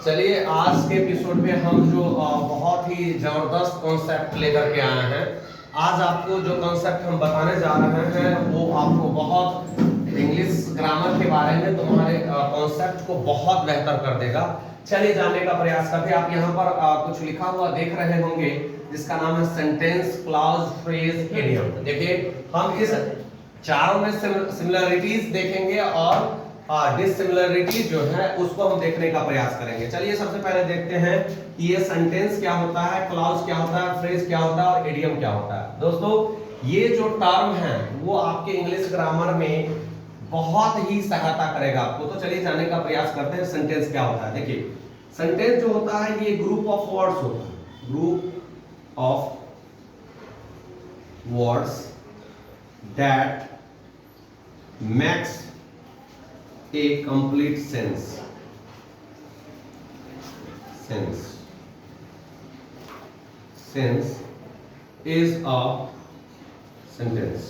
चलिए आज के एपिसोड में हम जो बहुत ही जबरदस्त कॉन्सेप्ट लेकर के आए हैं। आज आपको जो कॉन्सेप्ट हम बताने जा रहे हैं वो आपको बहुत इंग्लिश ग्रामर के बारे में तुम्हारे कॉन्सेप्ट को बहुत बेहतर कर देगा। चलिए जानने का प्रयास करते हैं। आप यहाँ पर कुछ लिखा हुआ देख रहे होंगे जिसका नाम है सेंटेंस, क्लॉज, फ्रेज, इडियम। देखिए हम इस चारों में सिमिलरिटीज देखेंगे और डिसिमिलरिटी जो है उसको हम देखने का प्रयास करेंगे। चलिए सबसे पहले देखते हैं कि ये सेंटेंस क्या होता है, क्लॉज क्या होता है, फ्रेज क्या होता है और इडियम क्या होता है। दोस्तों ये जो टर्म है वो आपके इंग्लिश ग्रामर में बहुत ही सहायता करेगा आपको। तो चलिए जानने का प्रयास करते हैं सेंटेंस क्या होता है। देखिए सेंटेंस जो होता है ये ग्रुप ऑफ वर्ड्स होता है, group of words that makes a complete sense is a sentence।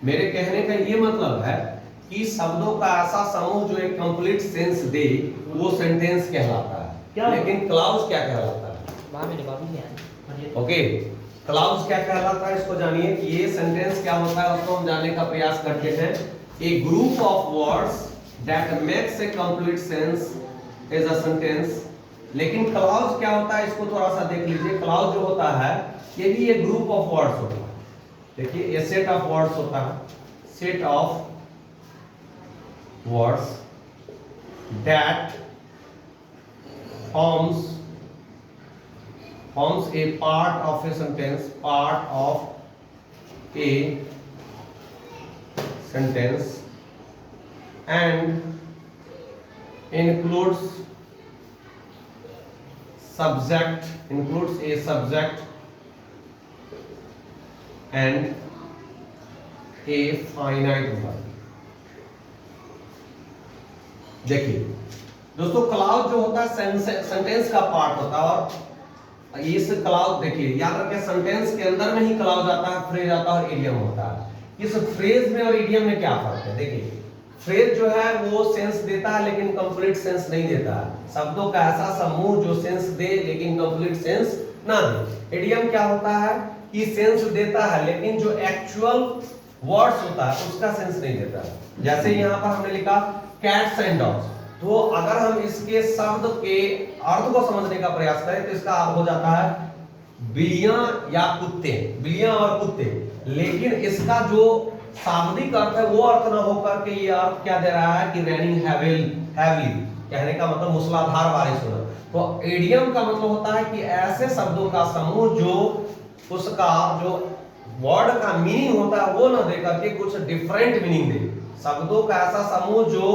मेरे कहने का ये मतलब है कि शब्दों का ऐसा समूह जो एक कंप्लीट सेंस दे वो सेंटेंस कहलाता है। लेकिन क्लॉज क्या कहलाता है? ओके, क्लॉज क्या कहलाता है इसको जानिए कि ये सेंटेंस क्या होता है उसको हम जानने का प्रयास करते हैं। A group of words that makes a complete sense is a sentence। लेकिन क्लॉज क्या होता है इसको थोड़ा सा देख लीजिए। क्लॉज जो होता है ये भी एक ग्रुप ऑफ वर्ड्स होता है। देखिए ये सेट ऑफ वर्ड्स होता है, set of words that forms a part of a sentence, part of a sentence and includes a subject and a finite verb। देखिए दोस्तों क्लॉज जो होता है सेंटेंस का पार्ट होता है और इस क्लॉज देखिए याद रखिए सेंटेंस के अंदर में ही क्लॉज आता है, फ्रेज आता है और इडियम होता है। इस फ्रेज में और इडियम में क्या फर्क है? देखिए फ्रेज जो है वो सेंस देता है लेकिन कंप्लीट सेंस नहीं देता है। शब्दों का ऐसा समूह जो सेंस दे लेकिन कंप्लीट सेंस ना दे। इडियम क्या होता है कि सेंस देता है लेकिन जो एक्चुअल वर्ड्स होता है उसका सेंस नहीं देता है। जैसे यहाँ पर हमने लिखा कैट्स एंड डॉग्स, तो अगर हम इसके शब्द के अर्थ को समझने का प्रयास करें तो इसका अर्थ हो जाता है बिल्लियां या कुत्ते, बिल्लियां और कुत्ते। लेकिन इसका जो शाब्दिक अर्थ है वो अर्थ ना होकर के ये अर्थ क्या दे रहा है कि रेनिंग हैविली, कहने का मतलब मूसलाधार बारिश होना। तो इडियम का मतलब होता है कि ऐसे शब्दों का समूह जो उसका जो वर्ड का मीनिंग होता है वो ना दे करके कुछ डिफरेंट मीनिंग दे। शब्दों का ऐसा समूह जो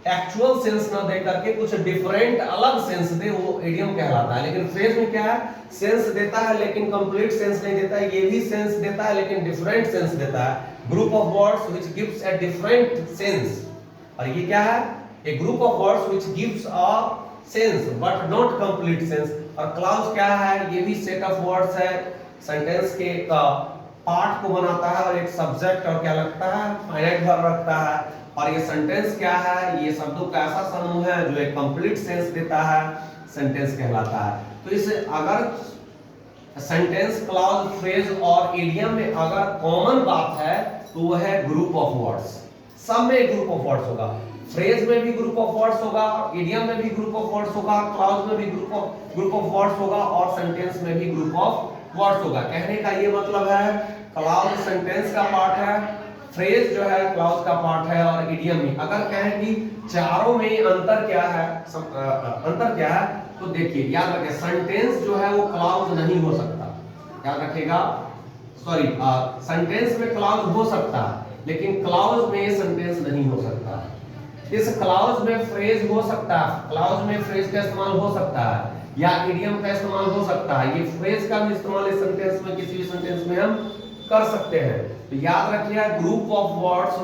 एक्चुअल सेंस ना दे करके कुछ डिफरेंट अलग सेंस दे वो इडियम कहलाता है। लेकिन फ्रेज में क्या है, सेंस देता है लेकिन कंप्लीट सेंस नहीं देता है। ये भी सेंस देता है लेकिन डिफरेंट सेंस देता है। Group of words which gives a different sense. और ये क्या है, a group of words which gives a sense but not complete sense. और क्लॉज क्या है, ये भी सेट ऑफ वर्ड्स है, सेंटेंस के पार्ट को बनाता है और एक सब्जेक्ट और क्या लगता है, फाइनाइट वर्ब रखता है। और ये सेंटेंस क्या है, ये शब्दों का ऐसा समूह है जो एक कंप्लीट सेंस देता है, सेंटेंस कहलाता है। तो इसे अगर सेंटेंस, क्लॉज, फ्रेज और इडियम में अगर कॉमन बात है तो वो है ग्रुप ऑफ वर्ड्स। सब में ग्रुप ऑफ वर्ड्स होगा, फ्रेज में भी ग्रुप ऑफ वर्ड्स होगा, इडियम में भी ग्रुप ऑफ वर्ड्स होगा, क्लॉज में भी ग्रुप ऑफ वर्ड्स होगा और सेंटेंस में भी ग्रुप ऑफ वर्ड्स होगा। कहने का ये मतलब है क्लॉज सेंटेंस का पार्ट है, फ्रेज जो है क्लॉज का पार्ट है और इडियम भी। अगर कहें कि चारों में अंतर क्या है, अंतर क्या है, तो देखिए याद रखें सेंटेंस जो है वो क्लॉज नहीं हो सकता। याद रखिएगा, सॉरी सेंटेंस में क्लॉज हो सकता है लेकिन क्लॉज में सेंटेंस नहीं हो सकता। इस क्लॉज में फ्रेज हो सकता है, क्लॉज में फ्रेज का इस्तेमाल हो सकता है या इडियम का इस्तेमाल हो सकता है। ये फ्रेज का भी इस्तेमाल इस सेंटेंस में, किसी भी सेंटेंस में हम कर सकते हैं। तो याद रखिए group of words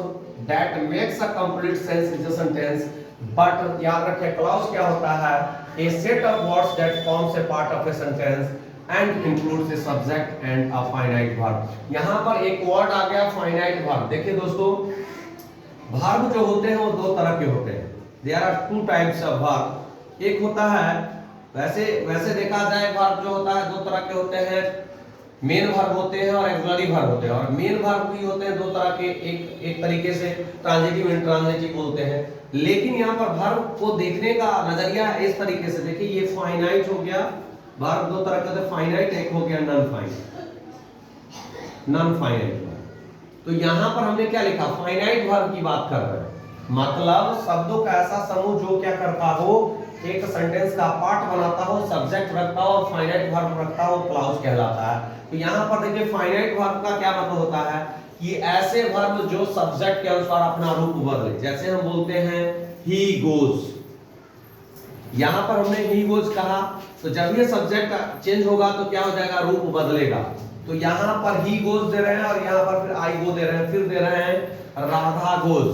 that makes a complete sense is a sentence. But याद रखिए क्लॉज क्या होता है, a set of words that forms a part of a sentence and includes a subject and a finite verb. यहां पर एक word आ गया finite verb. देखिए दोस्तों वर्ब जो होते हैं वो दो तरह के होते हैं। There are two types of verb. एक होता है, वैसे वैसे देखा जाए वर्ब जो होता है दो तरह के होते हैं, मेन वर्ब होते हैं और ऑक्सिलरी वर्ब होते हैं। और मेन वर्ब भी होते हैं दो तरह के, एक तरीके से ट्रांजिटिव इंट्रांजिटिव बोलते हैं। लेकिन यहाँ पर वर्ब को देखने का नजरिया इस तरीके से देखिए, ये फाइनाइट हो गया, वर्ब दो तरह के होते हैं, फाइनाइट, एक हो गया नॉन फाइनाइट, नॉन फाइनाइट। तो यहाँ पर हमने क्या लिखा, फाइनाइट वर्ब की बात कर रहे हैं, मतलब शब्दों का ऐसा समूह जो क्या करता हो, एक सेंटेंस का पार्ट बनाता हो, सब्जेक्ट रखता हो और फाइनाइट वर्ब रखता हो, क्लाउज कहलाता है। तो यहाँ पर देखिए फाइनाइट वर्ब का क्या मतलब होता है कि ऐसे वर्ब जो सब्जेक्ट के अनुसार अपना रूप बदले। जैसे हम बोलते हैं ही गोज, यहाँ पर हमने ही गोज कहा, तो जब ये सब्जेक्ट चेंज होगा तो क्या हो जाएगा, रूप बदलेगा। तो यहाँ पर ही गोज दे रहे हैं और यहाँ पर फिर आई गो दे रहे हैं, फिर दे रहे हैं राधा गोज,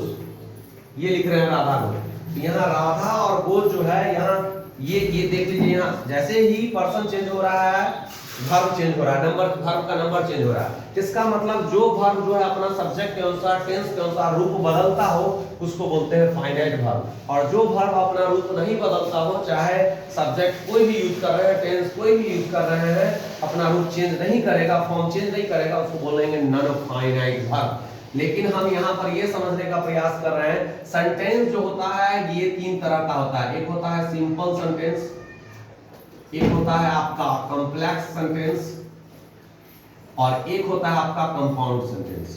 ये लिख रहे हैं राधा गोज। तो यहाँ राधा और गोज जो है, यहाँ ये देख लीजिए, यहाँ जैसे ही पर्सन चेंज हो रहा है वर्ब चेंज हो रहा है, नंबर वर्ब का नंबर चेंज हो रहा है। इसका मतलब जो वर्ब जो है अपना सब्जेक्ट के अनुसार, टेंस के अनुसार रूप बदलता हो उसको बोलते हैं फाइनाइट वर्ब। और जो वर्ब अपना रूप नहीं बदलता हो, चाहे सब्जेक्ट कोई भी यूज कर रहे हैं, टेंस कोई भी यूज कर रहे हैं, अपना रूप चेंज नहीं करेगा, फॉर्म चेंज नहीं करेगा, उसको बोलेंगे नॉन फाइनाइट वर्ब। लेकिन हम यहाँ पर ये समझने का प्रयास कर रहे हैं, सेंटेंस जो होता है ये तीन तरह का होता है। एक होता है सिंपल सेंटेंस, एक होता है आपका कॉम्प्लेक्स सेंटेंस, और एक होता है आपका compound sentence.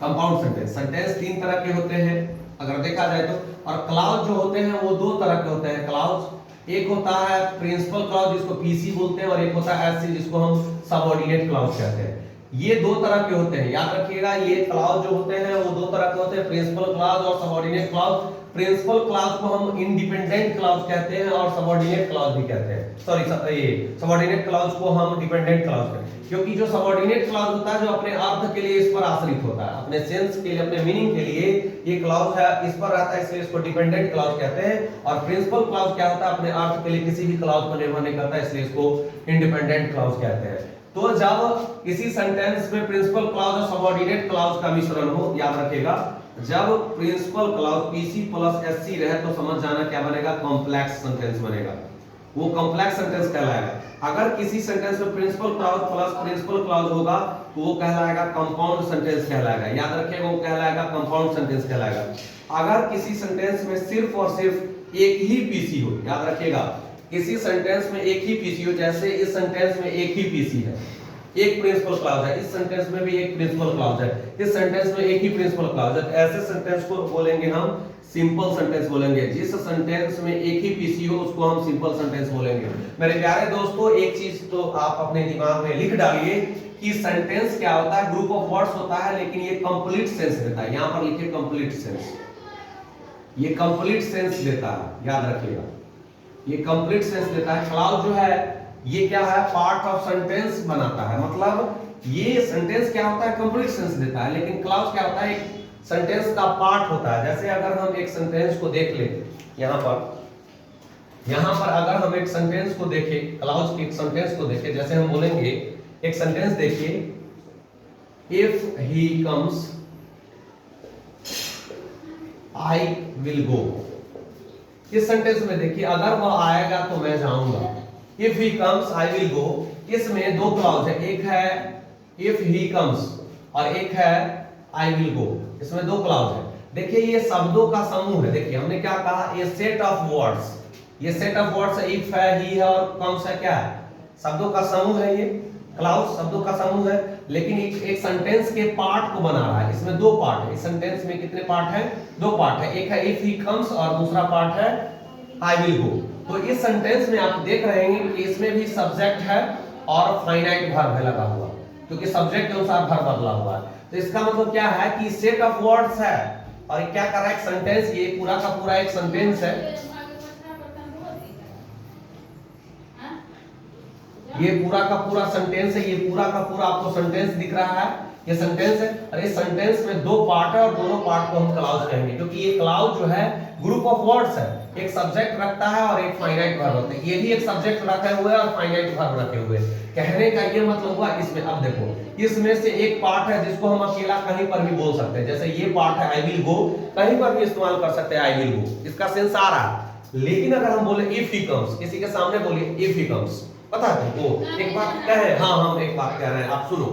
Compound sentence, sentence तीन तरह के होते हैं अगर देखा जाए तो। और क्लाउज जो होते हैं वो दो तरह के होते हैं। क्लाउज एक होता है प्रिंसिपल क्लाउज जिसको पीसी बोलते हैं, और एक होता है एससी जिसको हम सबऑर्डिनेट क्लाउज कहते हैं। ये दो तरह के होते हैं, याद रखिएगा। ये क्लाउज जो होते हैं वो दो तरह के होते हैं, प्रिंसिपल क्लाउज और सबऑर्डिनेट क्लाउज। प्रिंसिपल क्लाउज को हम इंडिपेंडेंट क्लाउज कहते हैं और सबऑर्डिनेट क्लाउज भी कहते हैं। सॉरी, ये सबऑर्डिनेट क्लाउज को हम डिपेंडेंट क्लाउज कहते हैं, क्योंकि जो सबऑर्डिनेट क्लाउज होता है जो अपने अर्थ के लिए इस पर आश्रित होता है, अपने सेंस के लिए, अपने मीनिंग के लिए ये क्लाउज है इस पर रहता है, इसलिए इसको डिपेंडेंट क्लाउज कहते हैं। और प्रिंसिपल क्लाउज क्या होता है, अपने अर्थ के लिए किसी भी क्लाउज पर निर्भर नहीं करता, इसलिए इसको इंडिपेंडेंट क्लाउज कहते हैं। तो जब किसी सेंटेंस में प्रिंसिपल क्लाउज और सबऑर्डिनेट क्लाउज का मिश्रण हो, याद रखिएगा, जब principal clause PC plus SC रहे तो समझ जाना क्या बनेगा, कॉम्प्लेक्स सेंटेंस बनेगा, वो कॉम्प्लेक्स सेंटेंस कहलाएगा। अगर किसी सेंटेंस में principal clause plus principal clause होगा तो वो कहलाएगा कंपाउंड सेंटेंस कहलाएगा। याद रखिएगा, वो कहलाएगा कंपाउंड सेंटेंस कहलाएगा। अगर किसी सेंटेंस में सिर्फ और सिर्फ एक ही पीसी हो, याद रखिएगा, किसी सेंटेंस में एक ही पीसी हो, जैसे इस सेंटेंस में एक ही पीसी है, एक प्रिंसिपल क्लाउज है, इस सेंटेंस में भी एक प्रिंसिपल क्लाउज है, इस सेंटेंस में एक ही प्रिंसिपल क्लाउज है, ऐसे सेंटेंस को बोलेंगे हम सिंपल सेंटेंस बोलेंगे। जिस सेंटेंस में एक ही पीसी हो उसको हम सिंपल सेंटेंस बोलेंगे। मेरे प्यारे दोस्तों, एक चीज तो आप अपने दिमाग में लिख डालिए कि सेंटेंस क्या होता है, ग्रुप ऑफ वर्ड्स होता है, लेकिन ये कंप्लीट सेंस देता है। यहां पर लिखिए कंप्लीट सेंस, ये कंप्लीट सेंस देता है, याद रखिएगा, ये कंप्लीट सेंस देता है। क्लाउज जो है ये क्या है, पार्ट ऑफ सेंटेंस बनाता है, मतलब ये सेंटेंस क्या होता है, कंप्लीट सेंस देता है। लेकिन क्लाउज क्या होता है, एक सेंटेंस का पार्ट होता है। जैसे अगर हम एक सेंटेंस को देख ले, यहाँ पर अगर हम एक सेंटेंस को देखें, क्लाउज के एक सेंटेंस को देखें, जैसे हम बोलेंगे एक सेंटेंस देखिए, if he comes I will go. इस सेंटेंस में देखिए, अगर वह आएगा तो मैं जाऊंगा। If he comes I will go, इसमें दो क्लॉज है, एक है इफ ही कम्स और एक है आई विल गो, इसमें दो क्लॉज है। देखिए ये शब्दों का समूह है। देखिए हमने क्या कहा, ये सेट ऑफ वर्ड्स, ये सेट ऑफ वर्ड्स है, इफ है, ही है और कम्स है, क्या है, शब्दों का समूह है। ये क्लाउज शब्दों का समूह है, लेकिन एक सेंटेंस के पार्ट को बना रहा है। इसमें दो पार्ट है, इस सेंटेंस में कितने पार्ट है, दो पार्ट है, एक है इफ ही कम्स और दूसरा पार्ट है आई विल गो। तो इस सेंटेंस में आप देख रहे हैं कि इसमें भी सब्जेक्ट है और फाइनाइट वर्ब है लगा हुआ, क्योंकि सब्जेक्ट के अनुसार वर्ब बदला हुआ है। तो इसका मतलब क्या है कि सेट ऑफ वर्ड्स है और क्या कर रहा है, एक सेंटेंस, ये पूरा का पूरा एक सेंटेंस है, ये पूरा का पूरा सेंटेंस है, ये पूरा का पूरा आपको सेंटेंस दिख रहा है, ये सेंटेंस है। और इस सेंटेंस में दो पार्ट है और दोनों पार्ट को हम क्लाउज कहेंगे, क्योंकि ये क्लाउज जो है ग्रुप ऑफ वर्ड्स है, एक सब्जेक्ट रखता है और एक फाइनाइट वर्ब होता है। ये भी एक सब्जेक्ट रखे हुए और फाइनाइट वर्ब रखे हुए। कहने का ये मतलब हुआ, इसमें अब देखो, इसमें से एक पार्ट है जिसको हम अकेला कहीं पर भी बोल सकते हैं। जैसे ये पार्ट है आई विल गो, कहीं पर भी इस्तेमाल कर सकते हैं आई विल गो, इसका सेंस आ रहा है। लेकिन अगर हम बोले इफ ही कम्स, किसी के सामने बोलिए इफ ही कम्स, पता है तुमको एक बात कहे, हाँ हम एक बात कह रहे हैं, आप सुनो,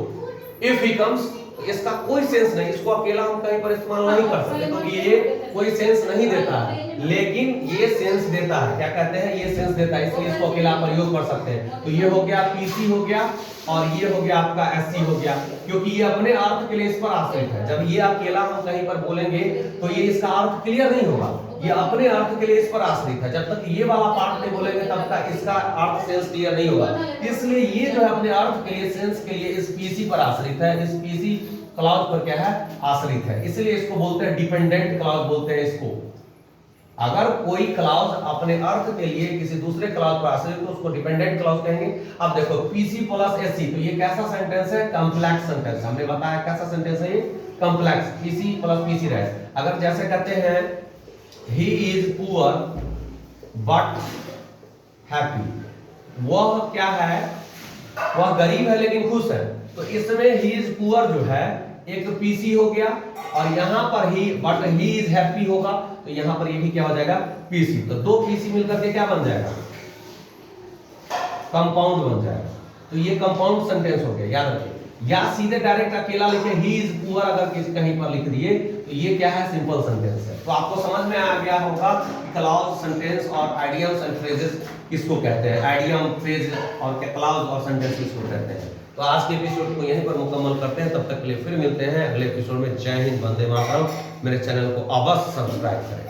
इफ ही कम्स, इसका कोई सेंस नहीं, इसको अकेला हम कहीं पर इस्तेमाल नहीं कर सकते, तो ये कोई सेंस नहीं देता है, लेकिन ये सेंस देता है, क्या कहते हैं, ये सेंस देता है, इसलिए इसको अकेला प्रयोग कर सकते हैं। तो ये हो गया पीसी हो गया, और ये हो गया आपका एससी हो गया, क्योंकि ये अपने अर्थ के लिए इस पर आश्रित है। जब ये अकेला हम कहीं पर बोलेंगे तो ये इसका अर्थ क्लियर नहीं होगा, ये अपने अर्थ के लिए इस पर आश्रित है। जब तक ये वाला पार्ट नहीं बोलेंगे तब तक इसका अर्थ सेंस क्लियर नहीं होगा, इसलिए ये जो है अपने अर्थ के लिए, सेंस के लिए इस पीसी पर आश्रित है, इस पीसी क्लॉज पर क्या है, आश्रित है, इसलिए इसको बोलते हैं डिपेंडेंट क्लॉज बोलते हैं इसको। अगर कोई क्लॉज अपने अर्थ के लिए किसी दूसरे क्लॉज पर आश्रित तो उसको डिपेंडेंट क्लॉज कहेंगे। अब देखो पीसी प्लस एससी, तो ये कैसा सेंटेंस है, कॉम्प्लेक्स सेंटेंस, हमने बताया कैसा सेंटेंस है ये, कॉम्प्लेक्स, पीसी प्लस पीसी रहे। अगर जैसे कहते हैं he is poor but happy, वह क्या है, वह गरीब है लेकिन खुश है, तो इसमें ही इज पुअर जो है एक पीसी हो गया, और यहां पर ही बट ही इज हैप्पी होगा, तो यहां पर ये भी क्या हो जाएगा, पीसी। तो दो पीसी मिलकर के क्या बन जाएगा, कंपाउंड बन जाएगा। तो ये कंपाउंड सेंटेंस हो गया, याद रखिए। या सीधे डायरेक्ट अकेला लिखे ही इज पुअर, अगर किसी कहीं पर लिख दिए तो ये क्या है, सिंपल सेंटेंस है। तो आपको समझ में आ गया होगा कि क्लॉज, सेंटेंस और आइडियम्स एंड फ्रेजेस किसको कहते हैं, आइडियम, फ्रेज और क्लॉज और सेंटेंस किसको कहते हैं। तो आज के एपिसोड को यहीं पर मुकम्मल करते हैं, तब तक के लिए फिर मिलते हैं अगले एपिसोड में। जय हिंद, वंदे मातरम। मेरे चैनल को अवश्य सब्सक्राइब करें।